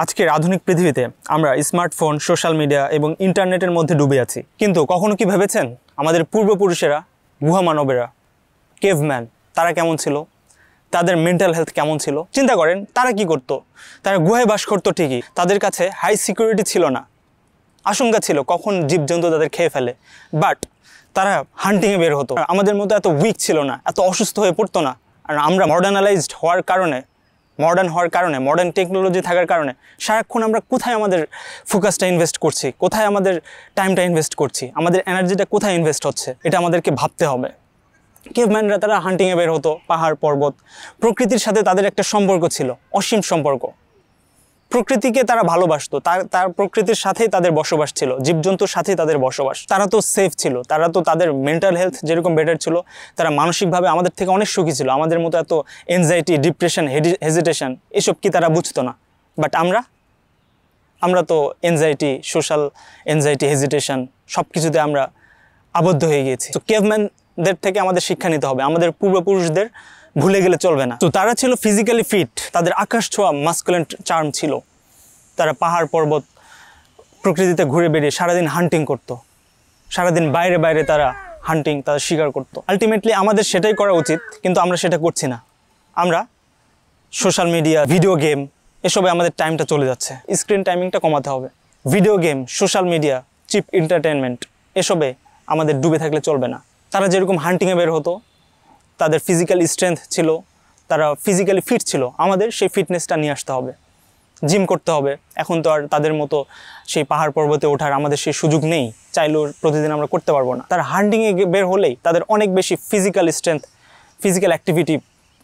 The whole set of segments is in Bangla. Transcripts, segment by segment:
আজকের আধুনিক পৃথিবীতে আমরা স্মার্টফোন, সোশ্যাল মিডিয়া এবং ইন্টারনেটের মধ্যে ডুবে আছি। কিন্তু কখনো কি ভেবেছেন আমাদের পূর্বপুরুষেরা, গুহা মানবেরা, কেভম্যান, তারা কেমন ছিল? তাদের মেন্টাল হেলথ কেমন ছিল? চিন্তা করেন, তারা কি করতো? তারা গুহায় বাস করতো ঠিকই, তাদের কাছে হাই সিকিউরিটি ছিল না, আশঙ্কা ছিল কখন জীবজন্তু তাদের খেয়ে ফেলে, বাট তারা হান্টিংয়ে বের হতো। আমাদের মতো এত উইক ছিল না, এত অসুস্থ হয়ে পড়তো না। আর আমরা মডার্নালাইজড হওয়ার কারণে, মডার্ন টেকনোলজি থাকার কারণে সারাক্ষণ আমরা কোথায় আমাদের ফোকাসটা ইনভেস্ট করছি, কোথায় আমাদের টাইমটা ইনভেস্ট করছি, আমাদের এনার্জিটা কোথায় ইনভেস্ট হচ্ছে, এটা আমাদেরকে ভাবতে হবে। কেভম্যানরা তারা হান্টিংয়ে বের হতো, পাহাড় পর্বত, প্রকৃতির সাথে তাদের একটা সম্পর্ক ছিল, অসীম সম্পর্ক। প্রকৃতিকে তারা ভালোবাসতো, তার প্রকৃতির সাথেই তাদের বসবাস ছিল, জীবজন্তুর সাথেই তাদের বসবাস। তারা তো সেফ ছিল, তারা তো তাদের মেন্টাল হেলথ যেরকম বেটার ছিল, তারা মানসিকভাবে আমাদের থেকে অনেক সুখী ছিল। আমাদের মতো এত এনজাইটি, ডিপ্রেশন, হেজিটেশন এসব কি তারা বুঝতো না? বাট আমরা তো এনজাইটি, সোশ্যাল এনজাইটি, হেজিটেশন সব কিছুতে আমরা আবদ্ধ হয়ে গিয়েছি। তো কেভম্যানদের থেকে আমাদের শিক্ষা নিতে হবে, আমাদের পূর্বপুরুষদের ভুলে গেলে চলবে না। তো তারা ছিল ফিজিক্যালি ফিট, তাদের আকাশ ছোঁয়া মাস্কুলিন চার্ম ছিল। তারা পাহাড় পর্বত প্রকৃতিতে ঘুরে বেরিয়ে সারাদিন হান্টিং করতো, সারাদিন বাইরে তারা তারা শিকার করতো। আলটিমেটলি আমাদের সেটাই করা উচিত, কিন্তু আমরা সেটা করছি না। আমরা সোশ্যাল মিডিয়া, ভিডিও গেম এসবে আমাদের টাইমটা চলে যাচ্ছে। স্ক্রিন টাইমিংটা কমাতে হবে। Video game, social media, cheap entertainment এসবে আমাদের ডুবে থাকলে চলবে না। তারা যেরকম হান্টিংয়ে বের হতো, তাদের ফিজিক্যাল স্ট্রেংথ ছিল, তারা ফিজিক্যালি ফিট ছিল, আমাদের সেই ফিটনেসটা নিয়ে আসতে হবে, জিম করতে হবে। এখন তো আর তাদের মতো সেই পাহাড় পর্বতে ওঠার আমাদের সেই সুযোগ নেই, চাইলেও প্রতিদিন আমরা করতে পারবো না। তারা হান্টিংয়ে বের হলেই তাদের অনেক বেশি physical strength, physical activity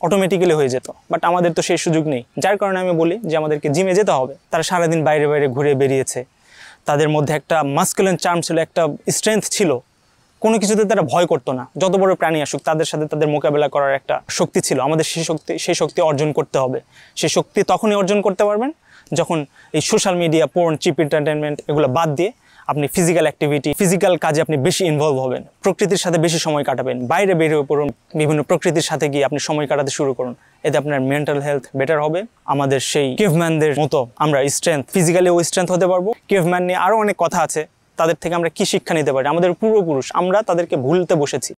automatically হয়ে যেত, বাট আমাদের তো সেই সুযোগ নেই। যার কারণে আমি বলি যে আমাদেরকে জিমে যেতে হবে। তারা সারাদিন বাইরে ঘুরে বেরিয়েছে, তাদের মধ্যে একটা মাস্কুলিন চার্ম ছিল, একটা স্ট্রেংথ ছিল, কোনো কিছুতে তারা ভয় করতো না। যত বড় প্রাণী আসুক তাদের সাথে তাদের মোকাবেলা করার একটা শক্তি ছিল। আমাদের সেই শক্তি অর্জন করতে হবে। সেই শক্তি তখনই অর্জন করতে পারবেন যখন এই সোশ্যাল মিডিয়া, পোর্ন, চিপ এন্টারটেনমেন্ট এগুলো বাদ দিয়ে আপনি ফিজিক্যাল অ্যাক্টিভিটি, ফিজিক্যাল কাজে আপনি বেশি ইনভলভ হবেন, প্রকৃতির সাথে বেশি সময় কাটাবেন, বাইরে বের হয়ে পড়ুন, বিভিন্ন প্রকৃতির সাথে গিয়ে আপনি সময় কাটাতে শুরু করুন। এতে আপনার মেন্টাল হেলথ বেটার হবে। আমাদের সেই কেভম্যানদের মতো আমরা ফিজিক্যালিও স্ট্রেংথ হতে পারবো। কেভম্যান নিয়ে আরও অনেক কথা আছে, তাদের থেকে আমরা কি শিক্ষা নিতে পারি? আমাদের পূর্বপুরুষ, আমরা তাদেরকে ভুলতে বসেছি।